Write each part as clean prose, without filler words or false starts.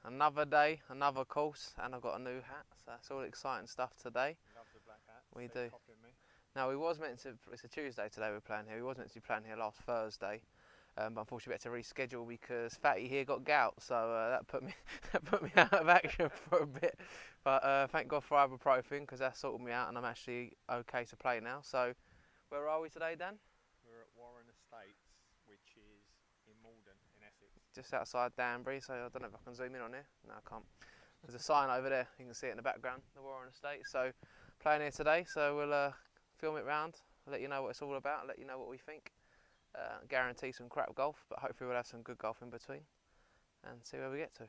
Another day, another course, and I've got a new hat, so that's all exciting stuff today. Love the black hat. We Stay do. copying me. Now we was meant to, it's a Tuesday today we're playing here, we was meant to be playing here last Thursday, but unfortunately we had to reschedule because Fatty here got gout, so that put me that put me out of action for a bit. But thank God for ibuprofen because that sorted me out and I'm actually okay to play now. So where are we today, Dan? We're at Warren Estates, which is in Malden, in Essex. Just outside Danbury, so I don't know if I can zoom in on here. No, I can't. There's a sign over there, you can see it in the background, the Warren Estate. So playing here today, so we'll film it round, I'll let you know what it's all about, let you know what we think. Guarantee some crap golf, but hopefully we'll have some good golf in between and see where we get to.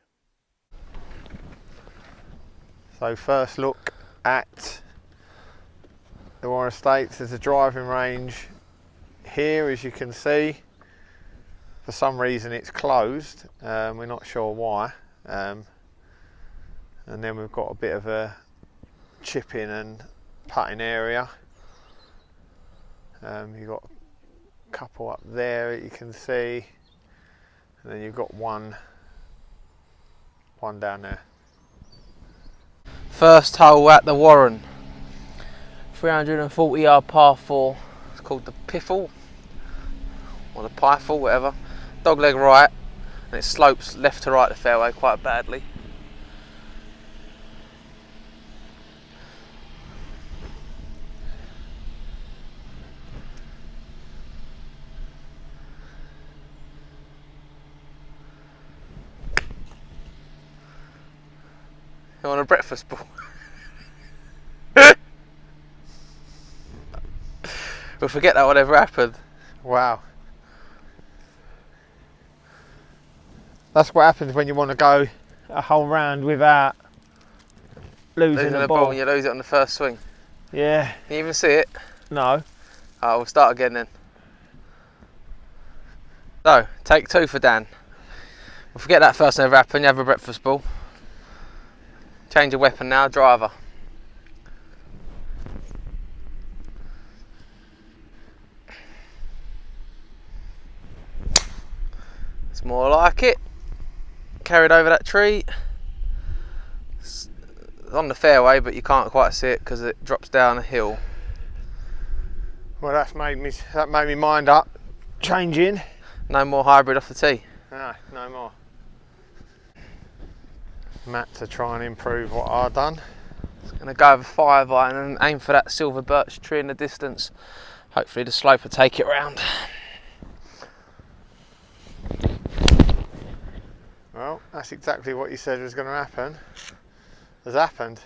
So first look at the Warren Estates. There's a driving range here, as you can see. For some reason it's closed, we're not sure why. And then we've got a bit of a chipping and putting area. You've got a couple up there that you can see, and then you've got one down there. First hole at the Warren, 340 yard par 4. It's called the Piffle or the Pifle, whatever. Dogleg right, and it slopes left to right the fairway quite badly. You want a breakfast ball? We'll forget that whatever happened. Wow. That's what happens when you want to go a whole round without losing the ball. And you lose it on the first swing. Yeah. Can you even see it? No. Alright, we'll start again then. So, take 2 for Dan. We'll forget that first never happened, you have a breakfast ball. Change your weapon now, driver. It's more like it. Carried over that tree. It's on the fairway, but you can't quite see it because it drops down a hill. Well, that made me mind up. Changing. No more hybrid off the tee. No more. Matt to try and improve what I've done. Gonna go over 5 iron and aim for that silver birch tree in the distance. Hopefully the slope will take it round. Well, that's exactly what you said was going to happen. Has happened.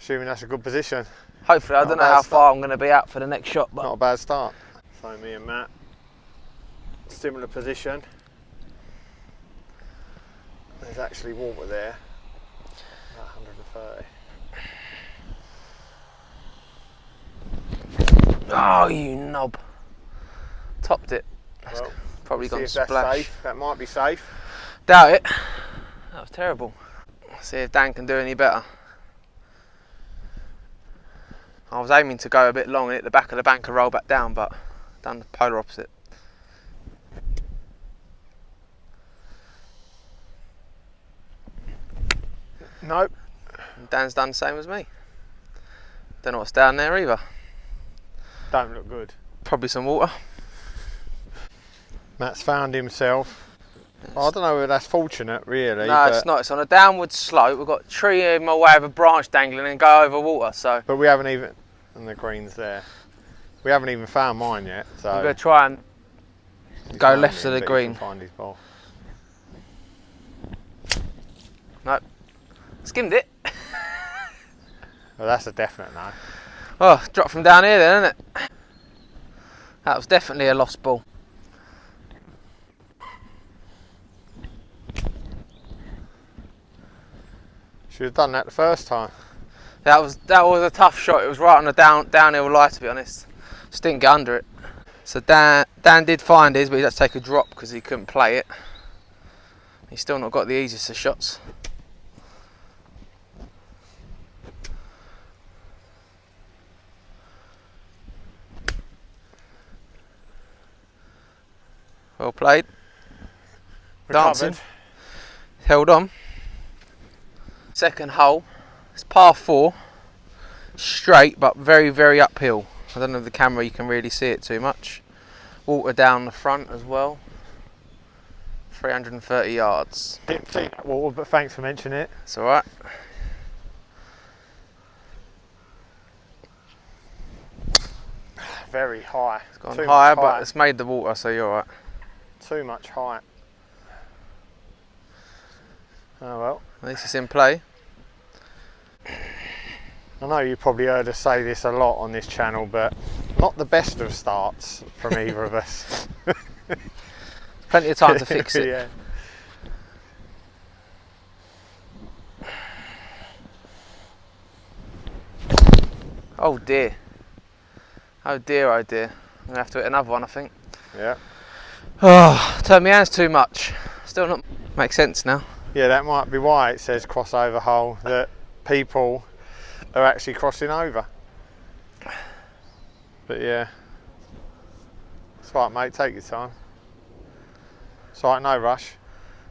Assuming that's a good position. Hopefully, I don't know how far I'm going to be out for the next shot, but not a bad start. So me and Matt, similar position. There's actually water there. About 130. Oh, you knob! Topped it. That's Well, probably gone see if splash. that's safe. That might be safe. Doubt it. That was terrible. See if Dan can do any better. I was aiming to go a bit long and hit the back of the bank and roll back down, but done the polar opposite. Nope. And Dan's done the same as me. Don't know what's down there either. Don't look good. Probably some water. Matt's found himself. I don't know whether that's fortunate, really. No, it's not. It's on a downward slope. We've got a tree in my way with a branch dangling and go over water. So. But we haven't even, and the green's there. We haven't even found mine yet. So I'm going to try and go left to the green. Find his ball. Nope. Skimmed it. Well, that's a definite no. Oh, dropped from down here then, isn't it? That was definitely a lost ball. Should have done that the first time. That was a tough shot. It was right on the downhill lie, to be honest. Just didn't get under it. So Dan did find his, but he had to take a drop because he couldn't play it. He's still not got the easiest of shots. Well played. Recovered. Dancing. held on. Second hole, it's par 4, straight but very, very uphill. I don't know if the camera you can really see it too much. Water down the front as well. 330 yards. Didn't see that water, but thanks for mentioning it. It's alright. Very high. It's gone Too higher, much but height. it's made the water, so you're alright. Too much height. Oh well. At least it's in play. I know you probably heard us say this a lot on this channel, but not the best of starts from either of us. Plenty of time to fix it. Yeah. Oh dear. Oh dear, oh dear. I'm gonna have to hit another one, I think. Yeah. Oh, turn my hands too much. Still not makes sense now. Yeah, that might be why it says crossover hole, that people are actually crossing over. But yeah. It's right, mate, take your time. It's alright, no rush.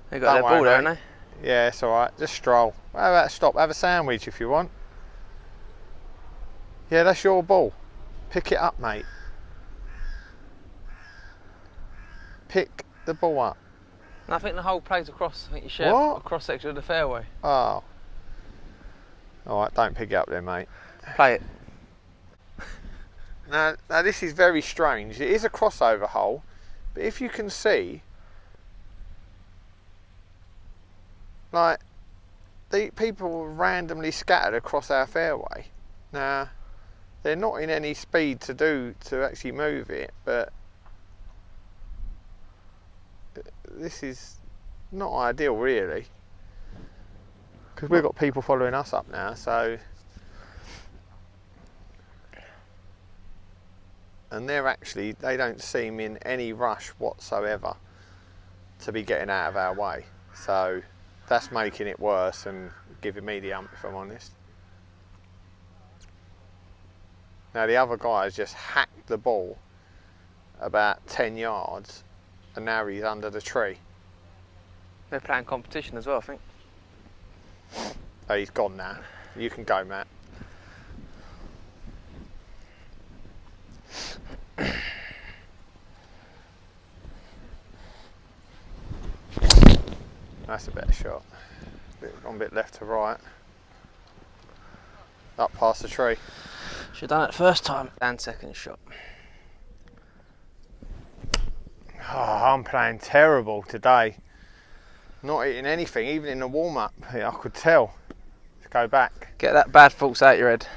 They got their Don't ball worry, there, mate. haven't Yeah, it's alright, just stroll. How about stop, have a sandwich if you want. Yeah, that's your ball. Pick it up, mate. Pick the ball up. they? I think the whole plays across. I think you share What? a cross section of the fairway. Oh. Alright, don't pick it up then, mate. Play it. Now this is very strange. It is a crossover hole, but if you can see, like, the people are randomly scattered across our fairway. Now, they're not in any speed to actually move it, but this is not ideal really, because we've got people following us up now, so, and they don't seem in any rush whatsoever to be getting out of our way, so that's making it worse and giving me the ump, if I'm honest. Now the other guy has just hacked the ball about 10 yards and now he's under the tree. They're playing competition as well, I think. Oh, he's gone now. You can go, Matt. That's a better shot. Gone a bit left to right. Up past the tree. Should have done it first time. And second shot. Oh, I'm playing terrible today. Not hitting anything, even in the warm-up. I could tell. Let's go back. Get that bad thoughts out your head.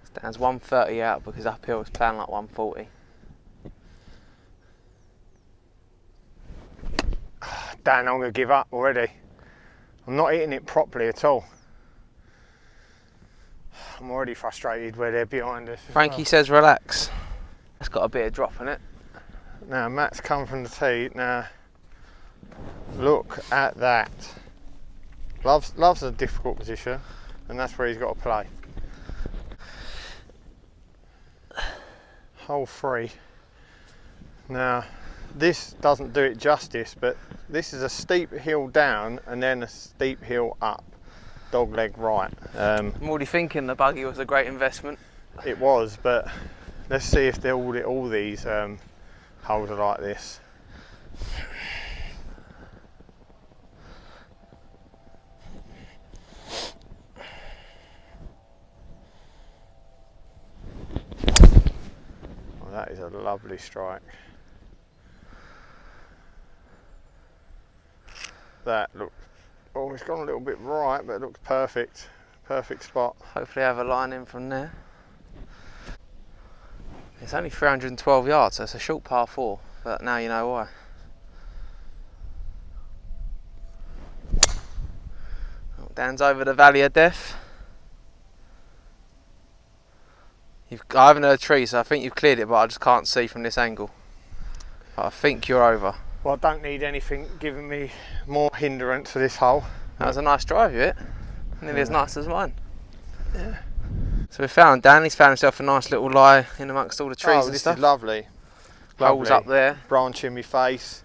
Stands 130 out because uphill it's playing like 140. Dan, I'm going to give up already. I'm not hitting it properly at all. I'm already frustrated where they're behind us. Frankie says relax. It's got a bit of drop in it. Now Matt's come from the tee. Now look at that. Loves a difficult position, and that's where he's got to play. Hole 3. Now this doesn't do it justice, but this is a steep hill down and then a steep hill up. Dog leg right. I'm already thinking the buggy was a great investment. It was, but let's see if all these holes are like this. Oh, that is a lovely strike. That looks, oh, it's gone a little bit right, but it looks perfect. Perfect spot. Hopefully have a line in from there. It's only 312 yards, so it's a short par 4, but now you know why. Oh, Dan's over the Valley of Death. I haven't heard a tree, so I think you've cleared it, but I just can't see from this angle. But I think you're over. Well, I don't need anything giving me more hindrance for this hole. That was a nice drive, you hit. Nearly as nice as mine. Yeah. So we found Dan. He's found himself a nice little lie in amongst all the trees and this stuff. is lovely. Holes up there. Branch in my face.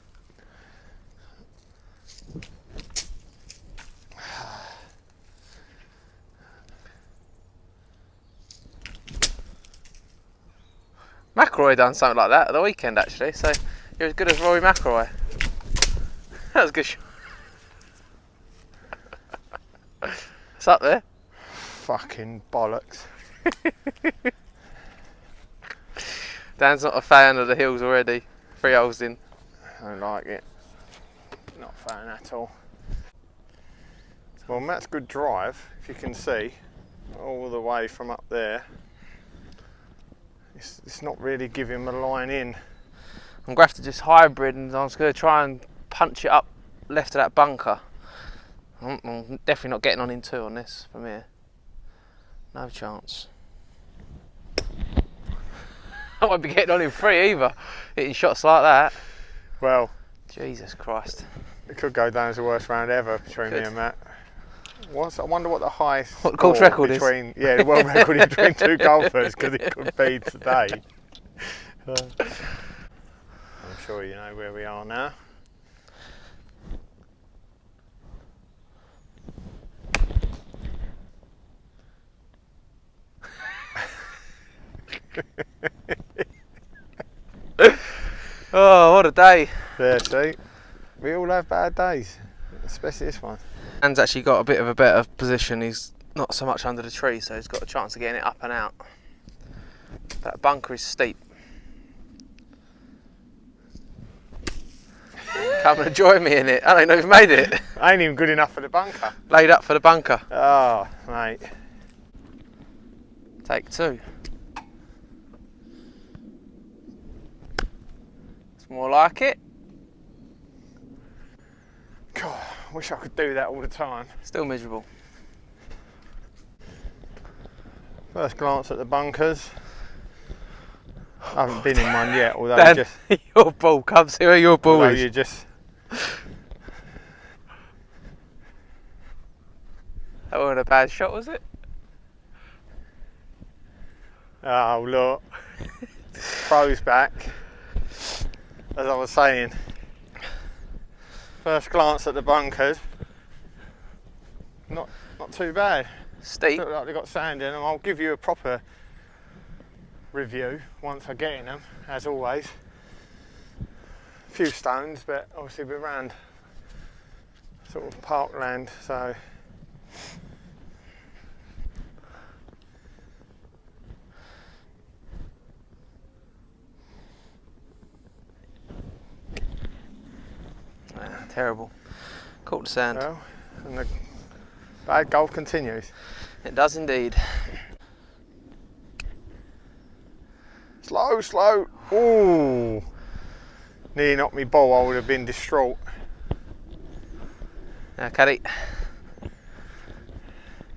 McIlroy done something like that at the weekend actually, so you're as good as Rory McIlroy. That was a good shot. It's up there. Fucking bollocks. Dan's not a fan of the hills already. 3 holes in. I don't like it. Not a fan at all. Well, Matt's good drive, if you can see, all the way from up there. It's not really giving him a line in. I'm going to have to just hybrid, and I'm just going to try and punch it up left of that bunker. I'm definitely not getting on in 2 on this from here. No chance. I won't be getting on in 3 either, hitting shots like that. Well, Jesus Christ. it could go down as the worst round ever between me and Matt. I wonder what the highest what the course record between, is. Yeah, the world record is between 2 golfers, because it could be today. I'm sure you know where we are now. Oh, what a day. There, see? We all have bad days, especially this one. Dan's actually got a bit of a better position. He's not so much under the tree, so he's got a chance of getting it up and out. That bunker is steep. Come and join me in it. I don't know if you've made it. I ain't even good enough for the bunker. Laid up for the bunker. Oh, mate. Take 2. It's more like it. God, wish I could do that all the time. Still miserable. First glance at the bunkers. I haven't been in one yet, although Dan, just your ball. Come see where your ball is. you just That wasn't a bad shot, was it? oh look. Pro's back. As I was saying. First glance at the bunkers. Not too bad. Steep. Look like they got sand in them. I'll give you a proper review once I get in them, as always. A few stones, but obviously we're around sort of parkland, so Terrible. Caught the sand. well, and the bad golf continues. It does indeed. Slow, slow. Ooh. Nearly knocked me ball, I would have been distraught. Now, caddy.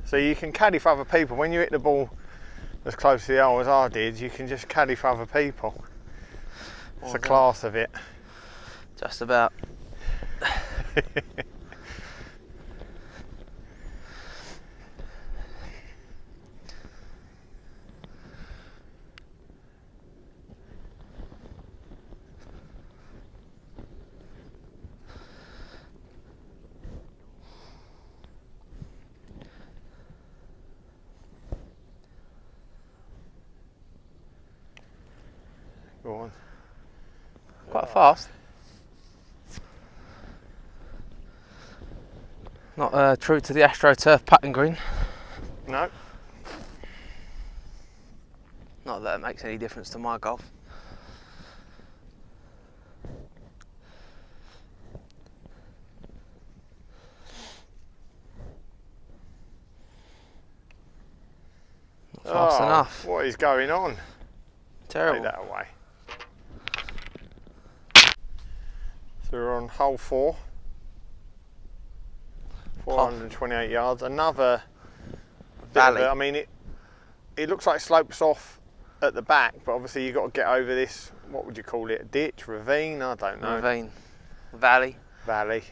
So you can caddy for other people. When you hit the ball as close to the hole as I did, you can just caddy for other people. It's a class of it. Just about. Go on. Quite fast. Not true to the AstroTurf putting green. No. Not that it makes any difference to my golf. Not fast enough. What is going on? Terrible. Take that away. So we're on hole 4. 428 yards. Another Valley. I mean, it looks like it slopes off at the back, but obviously you've got to get over this, what would you call it, a ditch, ravine? I don't know. Ravine. Valley. Valley.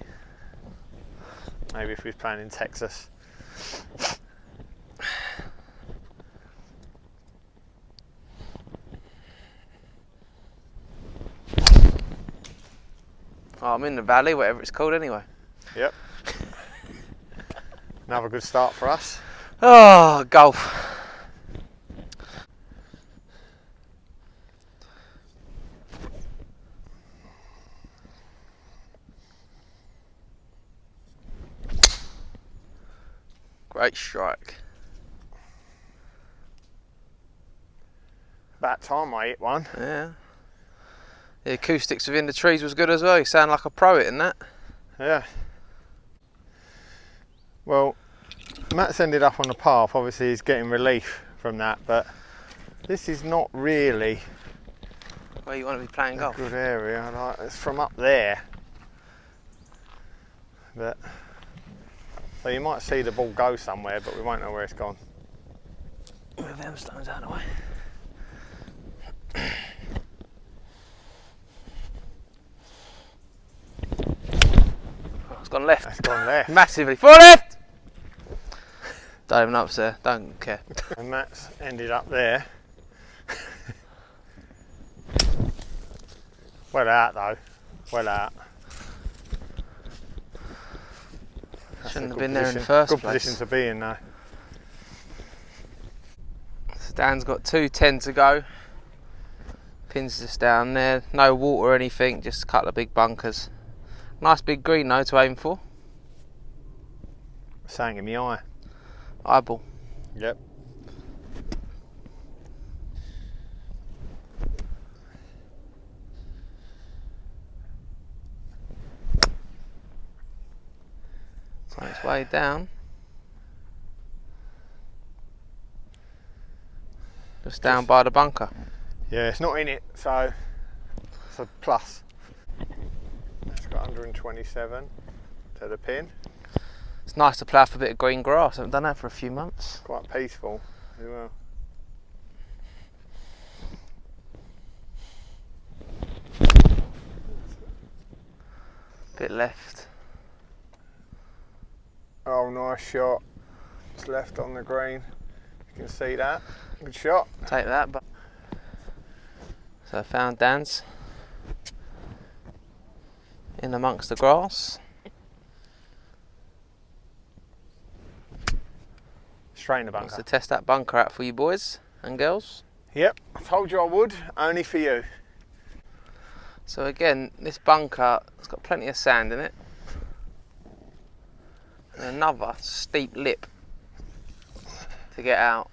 Maybe if we was playing in Texas. Oh, I'm in the valley, whatever it's called anyway. Yep. Another good start for us. Oh, golf. Great strike. About time I hit one. Yeah. The acoustics within the trees was good as well. You sound like a pro hitting that. Yeah. Well, Matt's ended up on the path. Obviously he's getting relief from that, but this is not really Where you want to be playing a golf. good area. Like, it's from up there. But so you might see the ball go somewhere, but we won't know where it's gone. Move them stones out of the way. Oh, it's gone left. It's gone left. Massively. For left! Don't even know it's there. Don't care. And Matt's ended up there. Well out though. Well out. That's Shouldn't a have good been there in the position- first good place. position to be in though. So Dan's got 210 to go. Pins just down there. No water or anything, just a couple of big bunkers. Nice big green though to aim for. Sang in my eye. Eyeball. Yep. It's on its way down. Just down by the bunker. Yeah, it's not in it, so it's a plus. It's got 127 to the pin. It's nice to play off a bit of green grass. I haven't done that for a few months. Quite peaceful as well. Bit left. Oh, nice shot. It's left on the green. You can see that. Good shot. Take that. But so I found Dan's in amongst the grass. Straight in the Wants bunker. to test that bunker out for you boys and girls. Yep, I told you I would, only for you. So again, this bunker has got plenty of sand in it. And another steep lip to get out.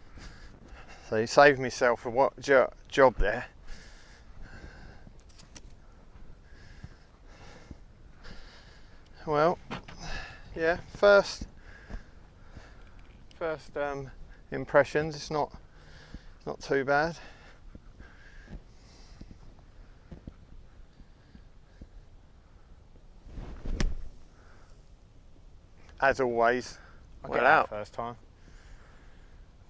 So you saved myself a what job there. Well, yeah, first impressions, it's not too bad. As always, I Well get out. first time.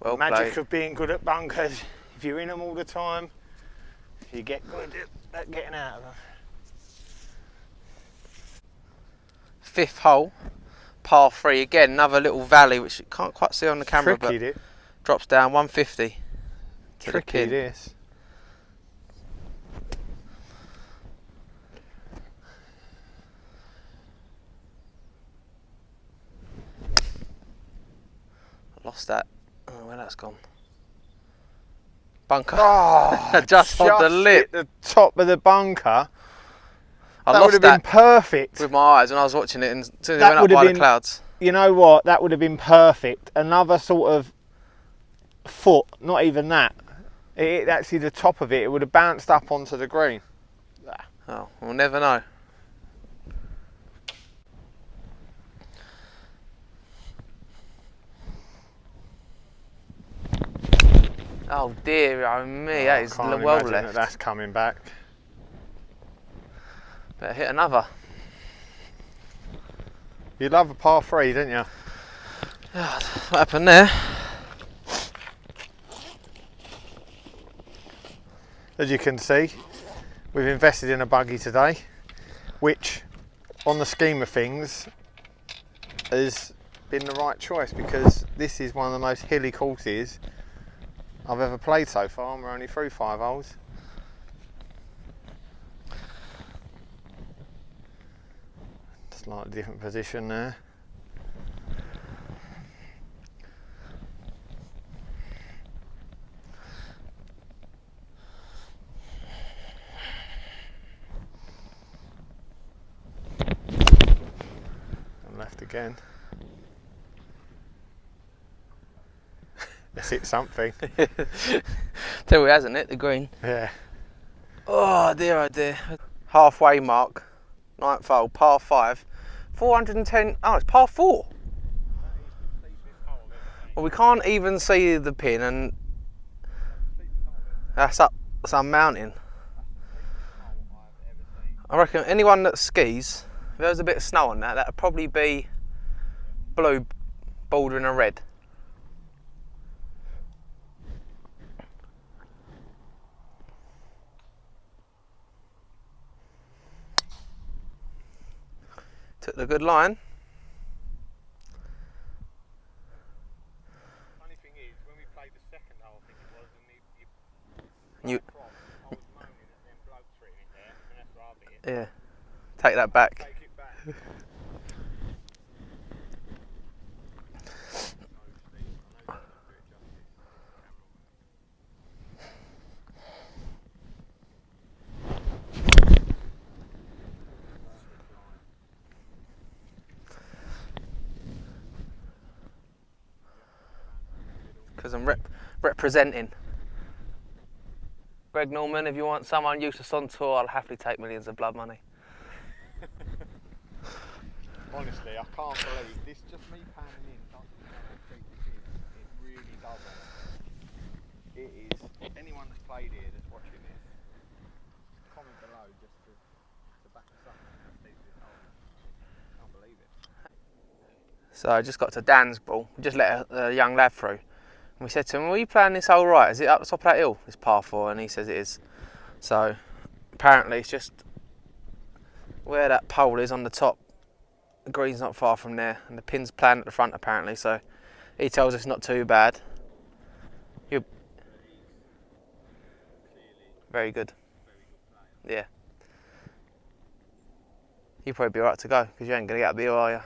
Well Magic played. of being good at bunkers. If you're in them all the time, you get good at getting out of them. Fifth hole, par 3. Again, another little valley which you can't quite see on the camera, Tricky, but it. drops down 150 to the Tricky pin. this. Lost that. Oh, where that's gone. Bunker. Oh, Just on the lip. hit the top of the bunker. I That would lost have been that perfect. with my eyes when I was watching it, and as soon as That it went up would have by the been- clouds. You know what? That would have been perfect. Another sort of foot, not even that. It hit actually the top of it. It would have bounced up onto the green. Oh, we'll never know. Oh dear, oh me, that is Can't well imagine left. that's coming back. Better hit another. You love a par 3, don't you? What happened there? As you can see, we've invested in a buggy today, which on the scheme of things has been the right choice, because this is one of the most hilly courses I've ever played so far, and we're only through 5 holes. Slightly different position there. And left again. hit something. Till it hasn't hit the green. Yeah. Oh dear, halfway mark, 9th hole, par 5, 410. Oh, it's par 4. Well, we can't even see the pin, and that's up some mountain. I reckon anyone that skis, if there was a bit of snow on that, that'd probably be blue bordering a red. Took the good line. Funny thing is, when we played the second hole, I think it was, and You, I was moaning at them blokes written in there, and that's rather it. yeah, take that back. Take it back. Because I'm representing. Greg Norman, if you want someone useless on tour, I'll happily take millions of blood money. Honestly, I can't believe this. Just me panning in doesn't show how deep this is. It really doesn't. It is. Anyone that's played here that's watching this, comment below just to back us up on how deep this hole is. Can't believe it. So I just got to Dan's ball. We just let a young lad through. And we said to him, "Are you playing this hole right? Is it up the top of that hill? It's par 4," and he says it is. So apparently it's just where that pole is on the top. The green's not far from there, and the pin's planted at the front apparently. So he tells us it's not too bad. You're very good. Yeah. You'll probably be alright to go because you ain't gonna get up the hill, are you?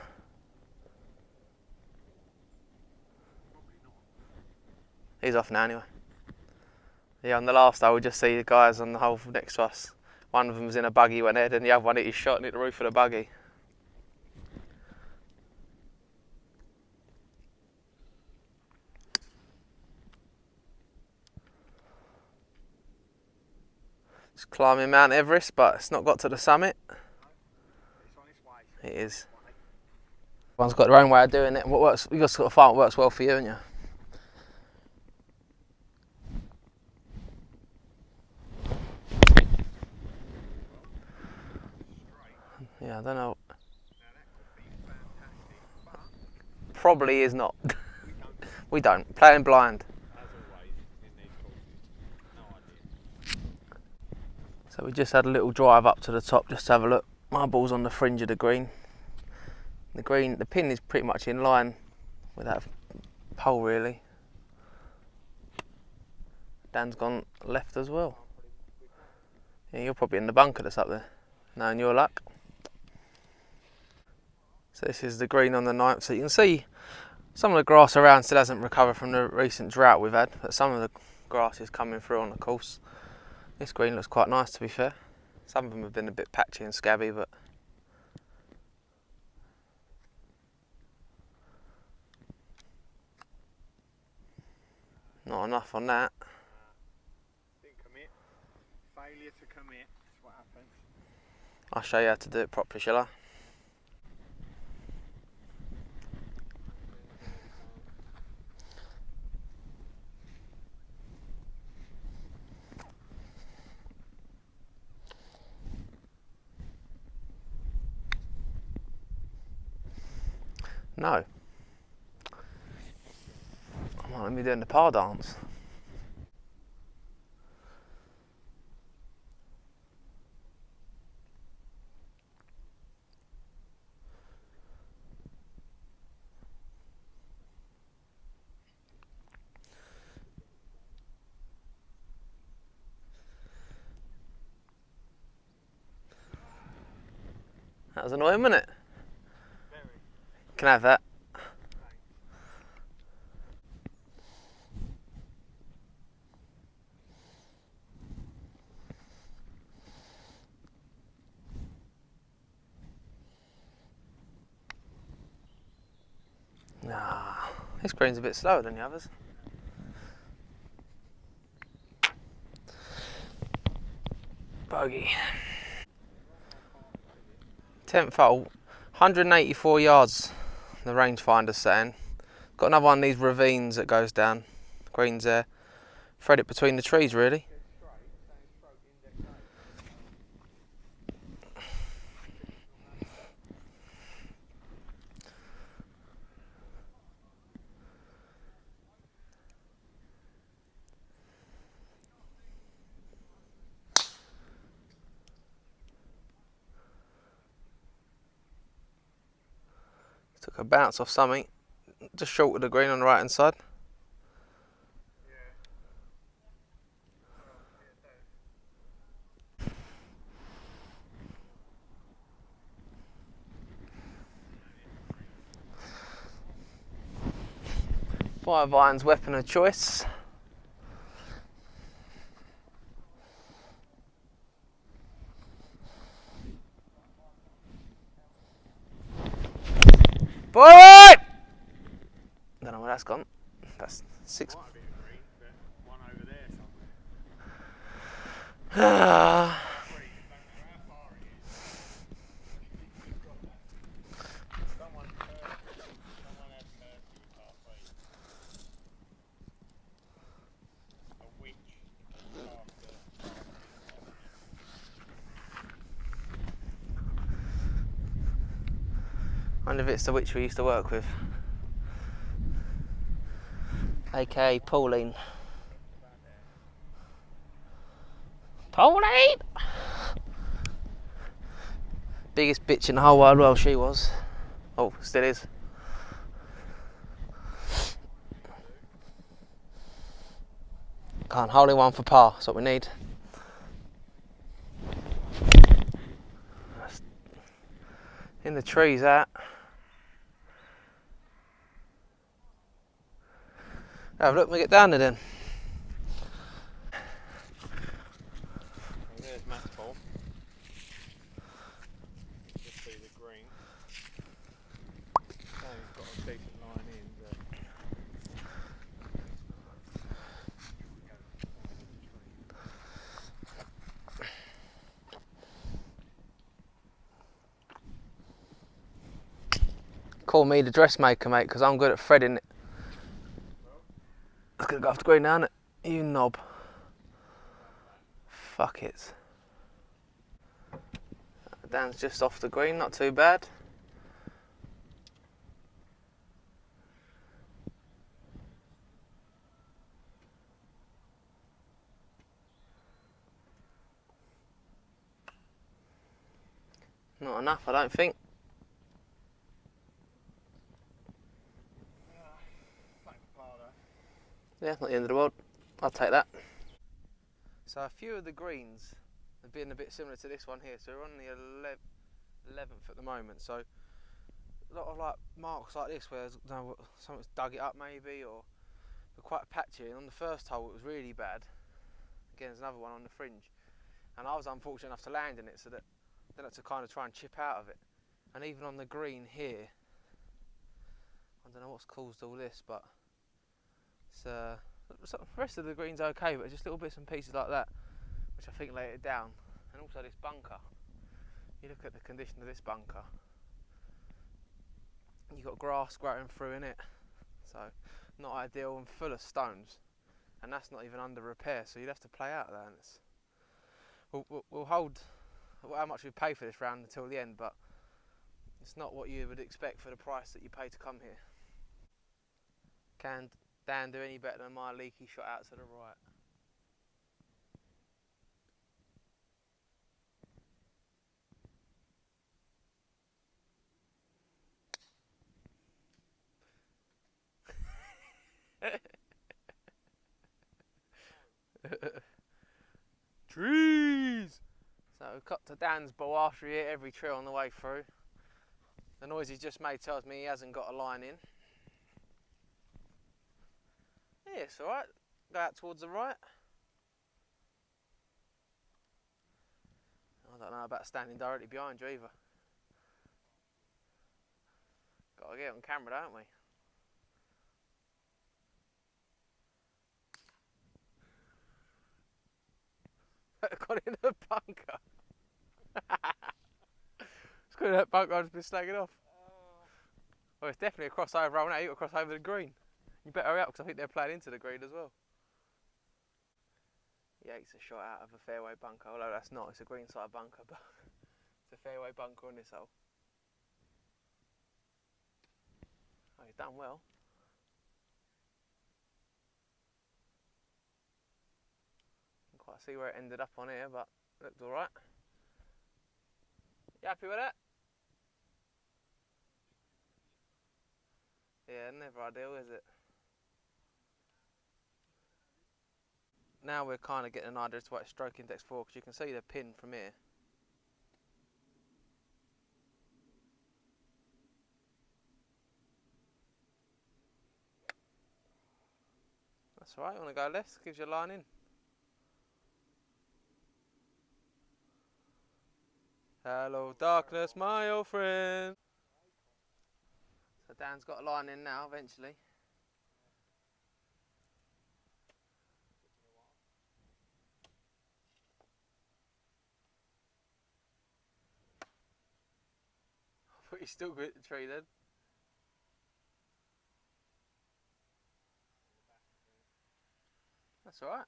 He's off now anyway. Yeah, on the last hole we just see the guys on the hole next to us. One of them was in a buggy, went ahead, and the other one hit his shot and hit the roof of the buggy. It's climbing Mount Everest, but it's not got to the summit. It is. Everyone's got their own way of doing it, and what works, you just got to find what works well for you, haven't you? Yeah, I don't know. Probably is not. We don't. Playing blind. So we just had a little drive up to the top just to have a look. My ball's on the fringe of the green. The pin is pretty much in line with that pole really. Dan's gone left as well. Yeah, you're probably in the bunker that's up there. Knowing your luck. So this is the green on the 9th. So you can see some of the grass around still hasn't recovered from the recent drought we've had, but some of the grass is coming through on the course. This green looks quite nice to be fair. Some of them have been a bit patchy and scabby, but not enough on that. Didn't commit. Failure to commit. That's what happens. I'll show you how to do it properly, shall I? No. I might let me doing the par dance. That was annoying, wasn't it? Very. Can I have that? Nah, this green's a bit slower than the others. bogey. 10th hole, 184 yards, the rangefinder's saying. Got another one of these ravines that goes down. Green's there. Thread it between the trees, really. Took a bounce off something, just short of the green on the right hand side. Fire Vine's weapon of choice. Forward! Don't know where that's gone. That's 6. Might have been a green, but one over there somewhere. Ah. Green, don't know how far it is. Someone had curved it halfway. A witch after. I wonder if it's the witch we used to work with. AKA Pauline. Pauline! Biggest bitch in the whole wide world she was. Oh, still is. Can't hold in one for par, that's what we need. In the trees, that. Have a look, we get down there then. There's Matt's ball. Just see the green. He's got a decent line in, but Call me the dressmaker, mate, because I'm good at threading it. It's gonna go off the green now, isn't it? You knob. Fuck it. Dan's just off the green, not too bad. Not enough, I don't think. Yeah, not the end of the world. I'll take that. So a few of the greens have been a bit similar to this one here. So we're on the 11th at the moment. So a lot of like marks like this where something's dug it up maybe, or they're quite patchy. And on the first hole it was really bad. Again, there's another one on the fringe, and I was unfortunate enough to land in it, so that then I had to kind of try and chip out of it. And even on the green here, I don't know what's caused all this, but it's the rest of the green's okay, but just little bits and pieces like that, which I think laid it down. And also this bunker. You look at the condition of this bunker. You've got grass growing through in it, so not ideal, and full of stones. And that's not even under repair, so you'd have to play out of that. And it's, we'll hold how much we pay for this round until the end, but it's not what you would expect for the price that you pay to come here. Can Dan do any better than my leaky shot out to the right? Trees! So we've cut to Dan's ball after he hit every tree on the way through. The noise he's just made tells me he hasn't got a line in. Yeah, it's alright. Go out towards the right. I don't know about standing directly behind you either. Gotta get it on camera, don't we? gone in the bunker. It's gone in that bunker I've just been slagging off. Well, it's definitely a crossover roll now. You've got to cross over the green. You better hurry up because I think they're playing into the green as well. Yates a shot out of a fairway bunker, although that's not. It's a green side bunker, but it's a fairway bunker on this hole. Oh, he's done well. Can't quite see where it ended up on here, but it looked alright. You happy with that? Yeah, never ideal, is it? Now we're kind of getting an idea as to what it's stroke index for, because you can see the pin from here. That's alright, you want to go left, gives you a line in. Hello darkness, my old friend. So Dan's got a line in now, eventually. I thought you still good at the tree then. That's alright.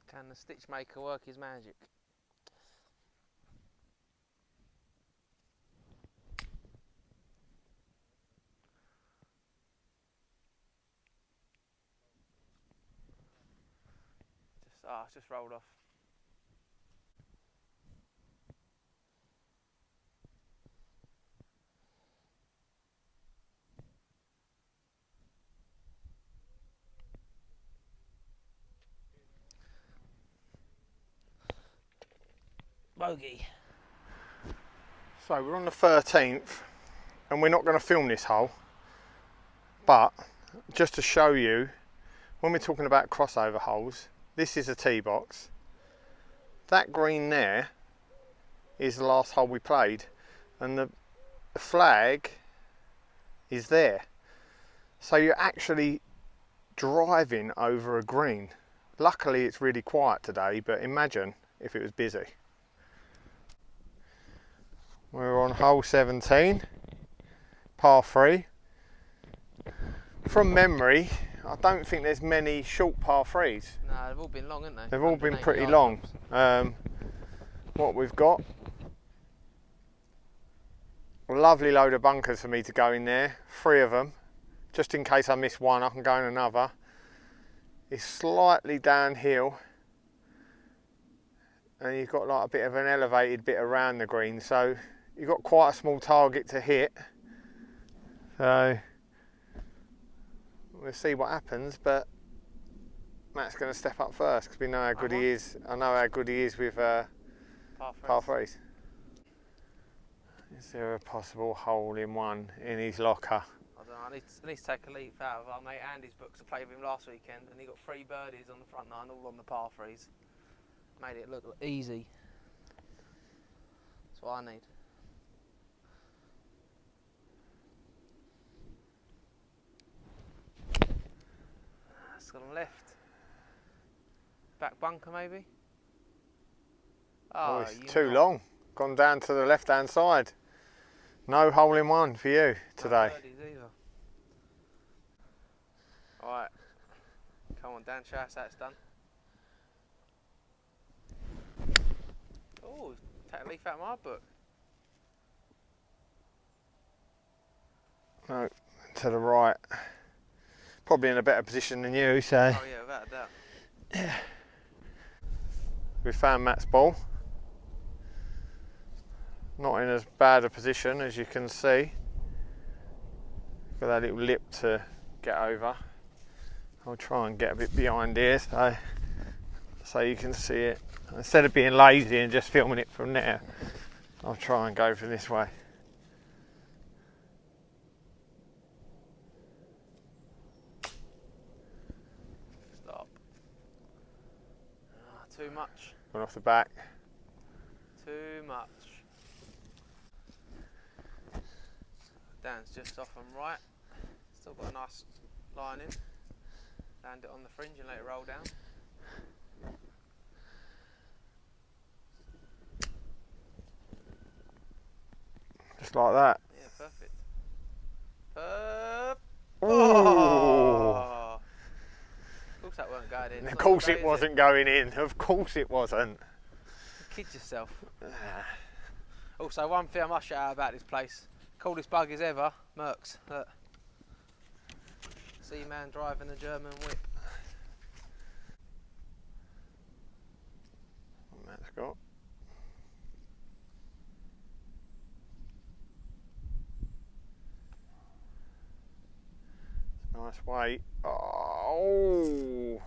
Can the stitch maker work his magic? It's just rolled off. Bogey. So we're on the 13th and we're not going to film this hole, but just to show you, when we're talking about crossover holes, this is a tee box. That green there is the last hole we played, and the flag is there. So you're actually driving over a green. Luckily it's really quiet today, but imagine if it was busy. We're on hole 17, par 3. From memory, I don't think there's many short par 3s. No, they've all been long, haven't they? They've all been 180 pretty yard long. drops. What we've got, a lovely load of bunkers for me to go in there, 3 of them. Just in case I miss one, I can go in another. It's slightly downhill, and you've got like a bit of an elevated bit around the green, so you've got quite a small target to hit. So we'll see what happens, but Matt's going to step up first because we know how good he is. I know how good he is with par 3s. Is there a possible hole in one in his locker? I don't know, I need to take a leaf out of our mate Andy's books. I played with him last weekend and he got 3 birdies on the front nine, all on the par 3s. Made it look easy. That's what I need. It's gone left. Back bunker maybe? Oh, it's too long. Gone down to the left hand side. No hole in one for you today. No birdies either. Alright. Come on Dan, show us how it's done. Oh, take a leaf out of my book. No, to the right. Probably in a better position than you, so. Oh yeah, without a doubt. Yeah. We found Matt's ball. Not in as bad a position as you can see. Got that little lip to get over. I'll try and get a bit behind here so you can see it. Instead of being lazy and just filming it from there, I'll try and go for this way. too much. Went off the back. Too much. Dan's just off and right. Still got a nice line in. Land it on the fringe and let it roll down. Just like that. Yeah, perfect. Oh! Ooh. Of course that weren't going in. Of course it wasn't going in. Of course it wasn't. Kid yourself. Also, one thing I must shout out about this place. Coolest buggies ever, Mercs. Look. Seaman driving the German whip. Matt's got. Nice weight. Oh!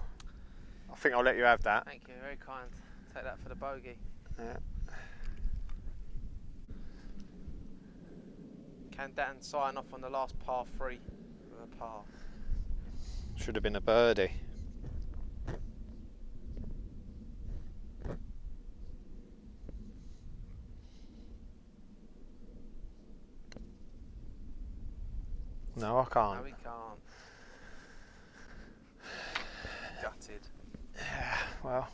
I think I'll let you have that. Thank you, very kind. Take that for the bogey. Yeah. Can Dan sign off on the last par 3 with a par? Should have been a birdie. No, I can't. No, we can't. Gutted. Yeah, well.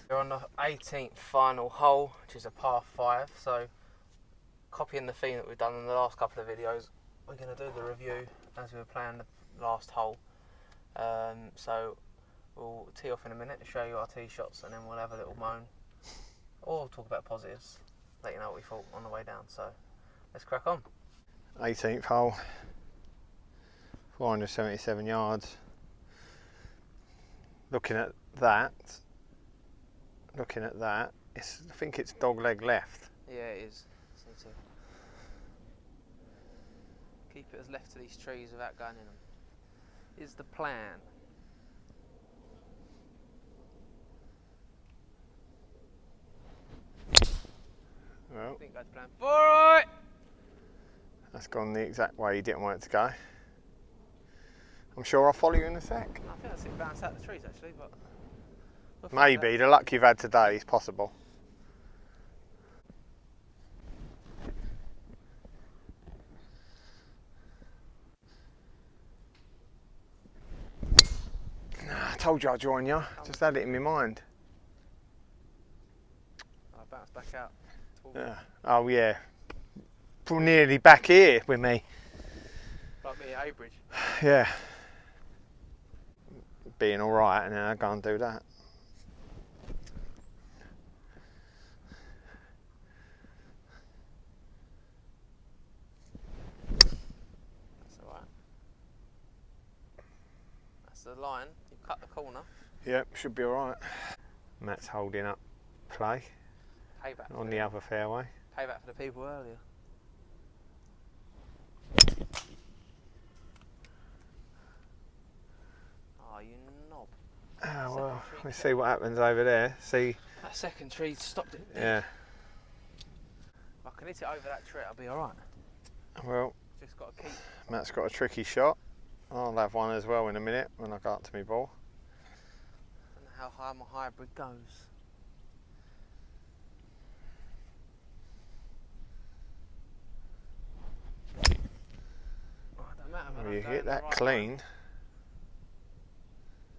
We're on the 18th final hole, which is a par 5. So, copying the theme that we've done in the last couple of videos, we're going to do the review as we were playing the last hole. So, we'll tee off in a minute to show you our tee shots, and then we'll have a little moan, or talk about positives, let you know what we thought on the way down. So, let's crack on. 18th hole, 477 yards. Looking at that, I think it's dog leg left. Yeah, it is. Just need to keep it as left to these trees without going in them. Is the plan. Well, I think that's plan. Alright! that's gone the exact way you didn't want it to go. I'm sure I'll follow you in a sec. I think that's it bounced out the trees actually, but we'll find Maybe, the luck you've had today is possible. I told you I'd join you, just had it in my mind. I bounced back out. Yeah. Oh yeah, nearly back here with me. Like me at Abridge. Yeah. Being alright, and then I go and do that. That's alright. That's the line. You cut the corner. Yep, should be alright. Matt's holding up play Payback. on the other fairway. Payback for the people earlier. Oh, you knob. Oh well, we see what happens over there. See. That second tree stopped it. Yeah. If I can hit it over that tree, I'll be alright. Well, Just got to keep. Matt's got a tricky shot. I'll have one as well in a minute when I go up to my ball. I don't know how high my hybrid goes. Oh, it don't matter, man, Well, I'm you going hit the that right clean. way.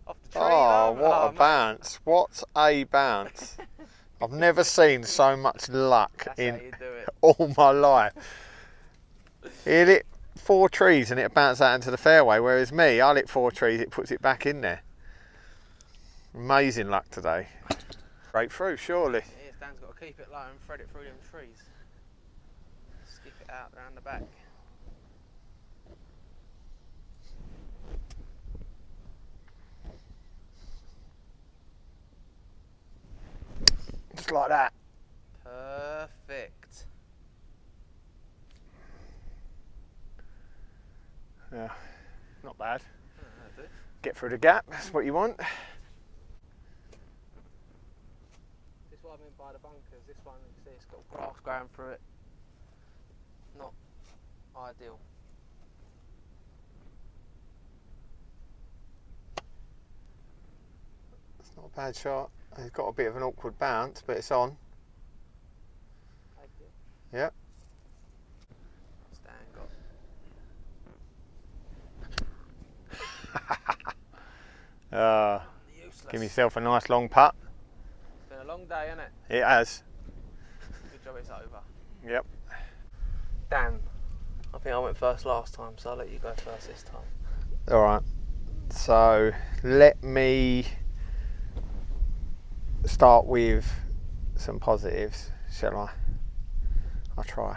Off the tree. Oh, over. what a mate. bounce! What a bounce! I've never seen so much luck That's in how you do it. all my life. He hit it 4 trees and it bounced out into the fairway, whereas me, I hit 4 trees, it puts it back in there. Amazing luck today. Straight through, surely. Yeah, Dan's got to keep it low and thread it through them trees. Skip it out around the back. Just like that. Perfect. Yeah, not bad. That'll do. Get through the gap, that's what you want. This is what I mean by the bunkers. This one, you see, it's got grass growing through it. Not ideal. It's not a bad shot. It's got a bit of an awkward bounce, but it's on. Yep. Stan got. Useless. Give yourself a nice long putt. It's been a long day, hasn't it? It has. Good job it's over. Yep. Dan, I think I went first last time, so I'll let you go first this time. All right. So let me start with some positives, shall I? I'll try.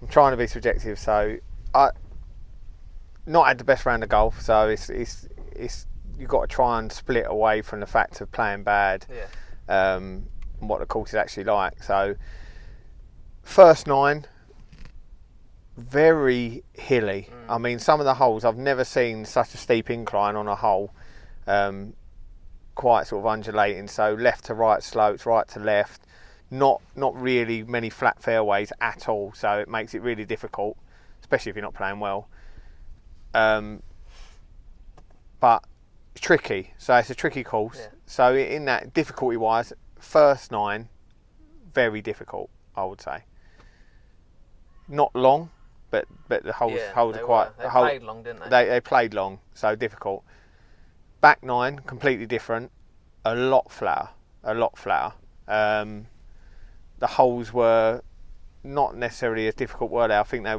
I'm trying to be subjective, so I not had the best round of golf, so it's you've got to try and split away from the fact of playing bad. Yeah. And what the course is actually like. So first 9, very hilly. I mean, some of the holes I've never seen such a steep incline on a hole. Quite sort of undulating, so left to right slopes, right to left. Not really many flat fairways at all, so it makes it really difficult, especially if you're not playing well. But it's tricky, so it's a tricky course. Yeah. So in that, difficulty wise, first 9, very difficult, I would say. Not long, but the holes are quite. They played long, didn't they? They played long, so difficult. Back 9, completely different, a lot flatter. The holes were not necessarily as difficult, were they? I think they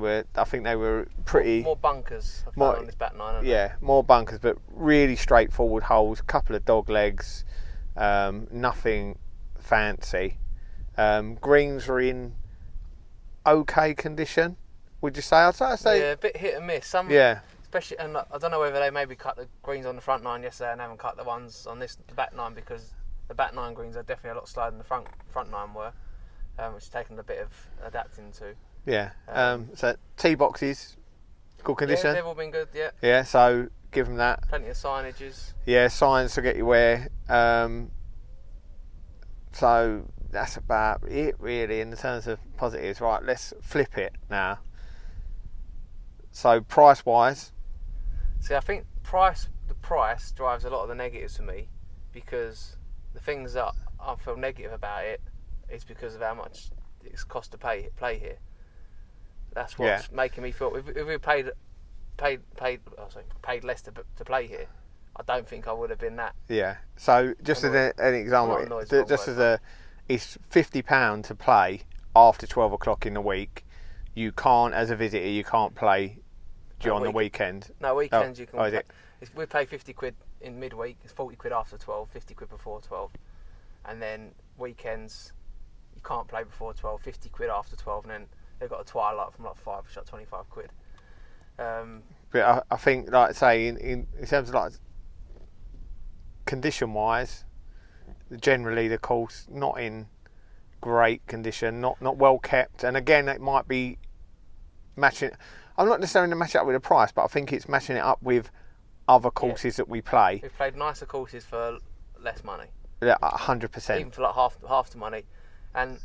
were pretty more bunkers. I found on this back 9. Yeah, more bunkers, but really straightforward holes. A couple of dog legs, nothing fancy. Greens were in okay condition. Would you say? I'd say. Yeah, a bit hit and miss. Especially, and I don't know whether they maybe cut the greens on the front 9 yesterday and haven't cut the ones on the back 9, because the back 9 greens are definitely a lot slower than the front 9 were, which has taken a bit of adapting to. Yeah. So tee boxes, good condition. Yeah, they've all been good. Yeah. Yeah. So give them that. Plenty of signages. Yeah, signs to get you where. So that's about it really in terms of positives. Right, let's flip it now. So price wise. See, I think the price drives a lot of the negatives for me, because the things that I feel negative about it is because of how much it's cost to play here. That's what's making me feel. If we paid less to play here, I don't think I would have been that. Yeah. So just as an example, it's £50 to play after 12 o'clock in the week. You can't, as a visitor, you can't play on the weekend. No, weekends you can. Oh, is it? We pay 50 quid in midweek. It's 40 quid after 12, 50 quid before 12, and then weekends you can't play before 12, 50 quid after 12, and then they've got a twilight from like 5, which is like 25 quid. But I think, like I say, in terms of like condition wise, generally the course not in great condition, not well kept, and again it might be matching. I'm not necessarily matching it up with the price, but I think it's matching it up with other courses that we play. We've played nicer courses for less money. Yeah, 100%. Even for like half the money. And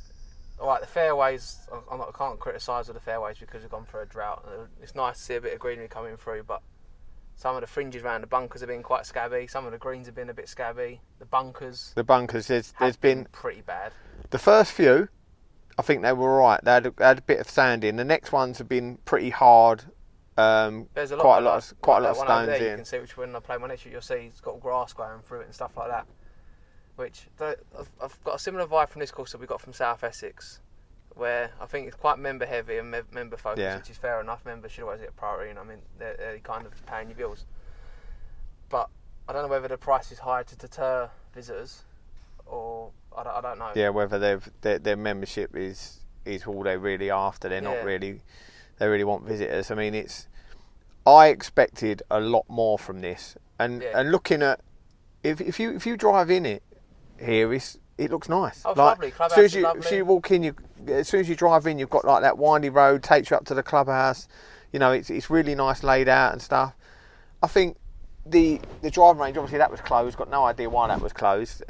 alright, the fairways, I can't criticise the fairways because we've gone through a drought. It's nice to see a bit of greenery coming through, but some of the fringes around the bunkers have been quite scabby. Some of the greens have been a bit scabby. The bunkers, there's been pretty bad. The first few, I think they were alright. They had a bit of sand in. The next ones have been pretty hard. There's quite a lot of stones in. You can see which one I play my next shoot. You'll see it's got grass growing through it and stuff like that. Which I've got a similar vibe from this course that we got from South Essex, where I think it's quite member heavy and member focused, which is fair enough. Members should always get priority, and I mean they're kind of paying your bills. But I don't know whether the price is high to deter visitors, or I don't know. Yeah, whether their membership is all they're really after. They're not really. They really want visitors. I mean, I expected a lot more from this, and looking at if you drive in it here, it looks nice. Oh, it's lovely. Clubhouse is lovely. As soon as you walk in, as soon as you drive in, you've got like that windy road takes you up to the clubhouse. You know, it's really nice laid out and stuff. I think the driving range, obviously that was closed. Got no idea why that was closed.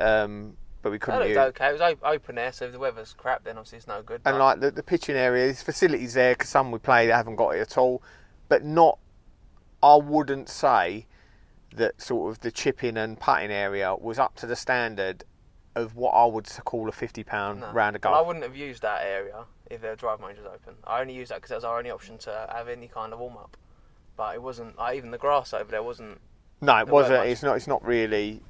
But we couldn't. It looked okay. It was open air, so if the weather's crap, then obviously it's no good. And like the pitching area, there's facilities there because some we play that haven't got it at all, but not. I wouldn't say that sort of the chipping and putting area was up to the standard of what I would call a £50 round of golf. Well, I wouldn't have used that area if the driving range was open. I only used that because that was our only option to have any kind of warm up. But it wasn't like, even the grass over there wasn't. No, it wasn't. It's not. It's not really.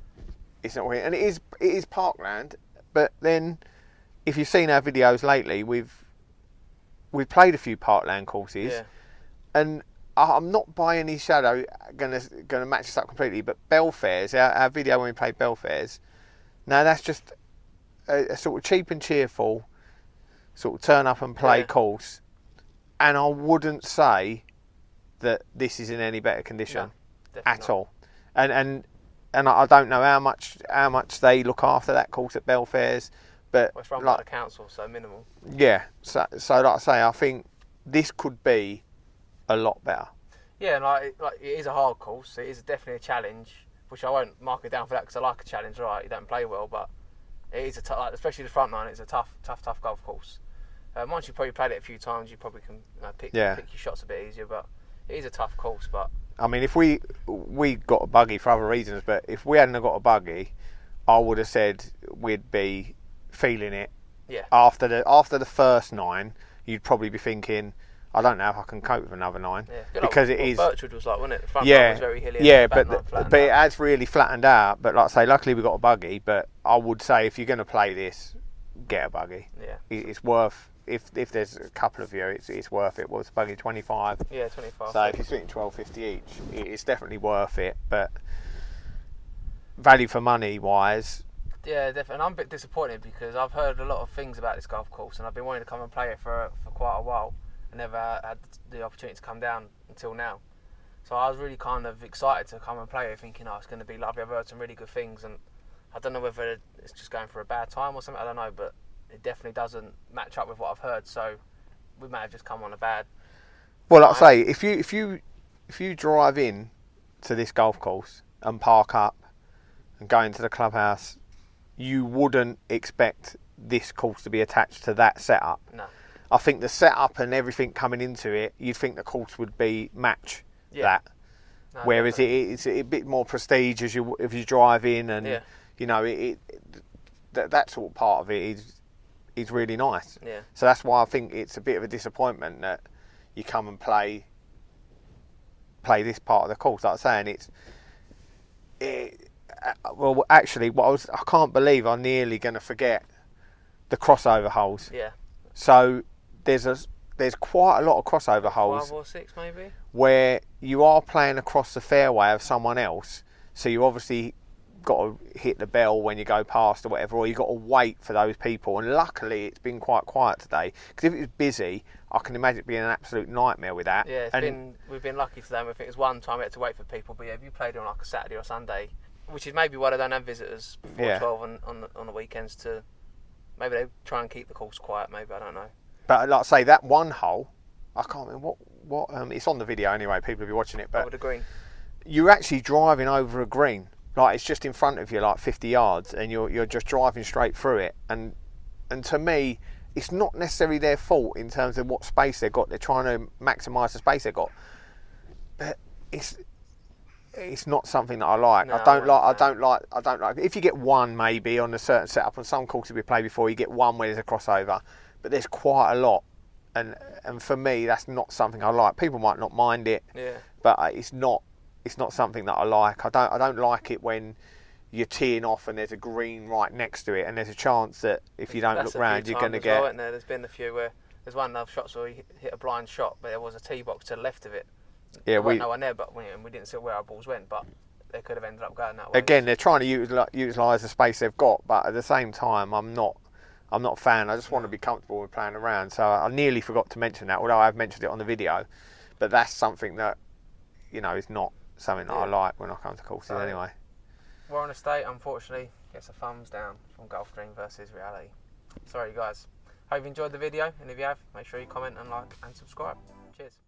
It's not really, and it is parkland. But then, if you've seen our videos lately, we've played a few parkland courses, Yeah. and I'm not by any shadow gonna match this up completely. But Belfairs, our video when we played Belfairs, now that's just a sort of cheap and cheerful sort of turn up and play course, and I wouldn't say that this is in any better condition at all. And I don't know how much they look after that course at Belfairs, but it's run by the council, so minimal. Yeah, so like I say, I think this could be a lot better. Yeah, and like it is a hard course. It is definitely a challenge, which I won't mark it down for that because I like a challenge. Right, you don't play well, but it is especially the front nine. It's a tough golf course. Once you've probably played it a few times, you probably can pick your shots a bit easier. But it is a tough course. But I mean, if we got a buggy for other reasons, but if we hadn't got a buggy, I would have said we'd be feeling it. Yeah. After the first 9, you'd probably be thinking, I don't know if I can cope with another 9, because it is. Birchwood was like, wasn't it? The front nine was very hilly. Yeah, but it has really flattened out. But like I say, luckily we got a buggy. But I would say if you're going to play this, get a buggy. Yeah. It's worth. If there's a couple of you, it's worth it. What's buggy 25? Yeah, 25. So if you're splitting 12.50 each, it's definitely worth it. But value for money wise. Yeah, definitely. And I'm a bit disappointed because I've heard a lot of things about this golf course, and I've been wanting to come and play it for quite a while. I never had the opportunity to come down until now. So I was really kind of excited to come and play it, thinking, it's going to be lovely. I've heard some really good things, and I don't know whether it's just going for a bad time or something. I don't know, but it definitely doesn't match up with what I've heard. So we may have just come on a bad. Well, like I say, if you drive in to this golf course and park up and go into the clubhouse, you wouldn't expect this course to be attached to that setup. No. I think the setup and everything coming into it, you'd think the course would be match that. No, whereas it's a bit more prestige if you drive in, and you know that sort of part of it is really nice. Yeah. So that's why I think it's a bit of a disappointment that you come and play this part of the course. Like I'm saying, well, actually, I can't believe I'm nearly going to forget the crossover holes. Yeah. So there's quite a lot of crossover holes. 5 or 6 maybe. Where you are playing across the fairway of someone else, so you obviously got to hit the bell when you go past or whatever, or you got to wait for those people. And luckily, it's been quite quiet today, because if it was busy, I can imagine it being an absolute nightmare with that. Yeah, we've been lucky today. I think it was one time we had to wait for people, but if you played on like a Saturday or Sunday, which is maybe why they don't have visitors before 12 on the weekends, to maybe they try and keep the course quiet. Maybe, I don't know. But like I say, that one hole, I can't remember what it's on the video anyway. People will be watching it, but over the green, you're actually driving over a green. Like, it's just in front of you, like 50 yards, and you're just driving straight through it. And to me, it's not necessarily their fault in terms of what space they've got. They're trying to maximise the space they've got, but it's not something that I like. No, I don't like. If you get one maybe on a certain setup, on some courses we played before, you get one where there's a crossover, but there's quite a lot, and for me that's not something I like. People might not mind it, but it's not something that I like. I don't like it when you're teeing off and there's a green right next to it, and there's a chance that if you don't look round, you're going to get. Well, there's been a few where there's one of the shots where we hit a blind shot, but there was a tee box to the left of it. Yeah, we no one there, but we didn't see where our balls went, but they could have ended up going that way. Again, they're trying to utilise the space they've got, but at the same time, I'm not a fan. I just want to be comfortable with playing around. So I nearly forgot to mention that, although I have mentioned it on the video. But that's something that, is not something that I like when I come to courses anyway. Warren Estate, unfortunately, gets a thumbs down from Golf Dream versus Reality. Sorry, guys. Hope you enjoyed the video, and if you have, make sure you comment and like and subscribe. Cheers.